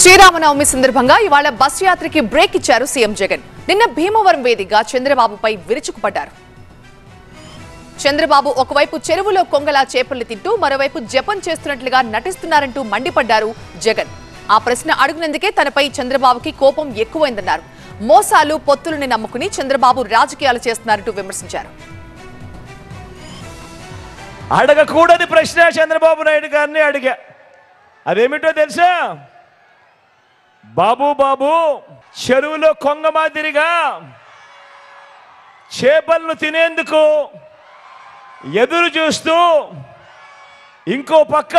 శ్రీరామనవమి సందర్భంగా ఇవాళ బస్ యాత్రకి బ్రేక్ ఇచ్చారు సీఎం జగన్. నిన్న భీమవరం వేదికగా చంద్రబాబుపై విరుచుకుపడ్డారు. చంద్రబాబు ఒకవైపు చెరువులో కొంగలా చేపల్ని తింటూ మరోవైపు జపం చేస్తున్నట్లుగా నటిస్తున్నారంటూ మండిపడ్డారు జగన్. ఆ ప్రశ్న అడుగునందుకే తనపై చంద్రబాబుకి కోపం ఎక్కువైందన్నారు. మోసాలు పొత్తులని నమ్ముకుని చంద్రబాబు రాజకీయాలు చేస్తున్నారంటూ విమర్శించారు. అడగకూడని ప్రశ్న చంద్రబాబు నాయుడు గారిని అడిగా. అదేమిటో తెలుసా? బాబు చెరువులో కొంగ మాదిరిగా చేపలను తినేందుకు ఎదురు చూస్తూ ఇంకో పక్క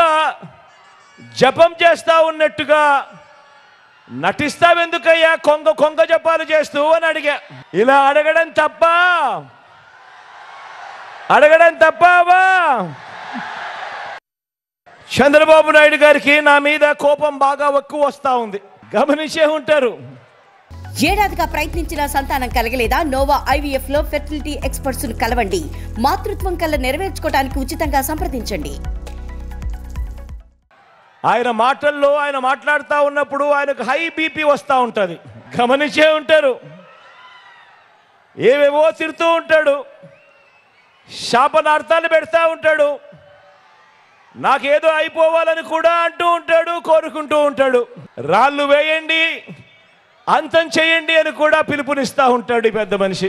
జపం చేస్తా ఉన్నట్టుగా నటిస్తావెందుకయ్యా కొంగ జపాలు చేస్తూ అని అడిగా. ఇలా అడగడం తప్పవా? చంద్రబాబు నాయుడు గారికి నా మీద కోపం బాగా ఎక్కువ వస్తా ఉంది. గమనించే ఉంటారు. ఏడాదిగా ప్రయత్నించిన సంతానం కలగలేదా? నోవా ఐవీఎఫ్ లో ఫెర్టిలిటీ ఎక్స్పర్ట్స్ ను కలవండి. మాతృత్వం కల్లా నెరవేర్చుకోవడానికి ఉచితంగా సంప్రదించండి. ఆయన మాటల్లో ఆయన మాట్లాడుతూ ఉన్నప్పుడు ఆయనకు హై బీపీ వస్తూ ఉంటుంది. గమనించే ఉంటారు. ఏవేవో తిడుతూ ఉంటాడు, శాపనార్థాలు పెడతా ఉంటాడు, నాకేదో అయిపోవాలని కూడా అంటూ ఉంటాడు, కోరుకుంటూ ఉంటాడు. రాళ్ళు వేయండి, అంతం చేయండి అని కూడా పిలుపునిస్తూ ఉంటాడు ఈ పెద్ద మనిషి.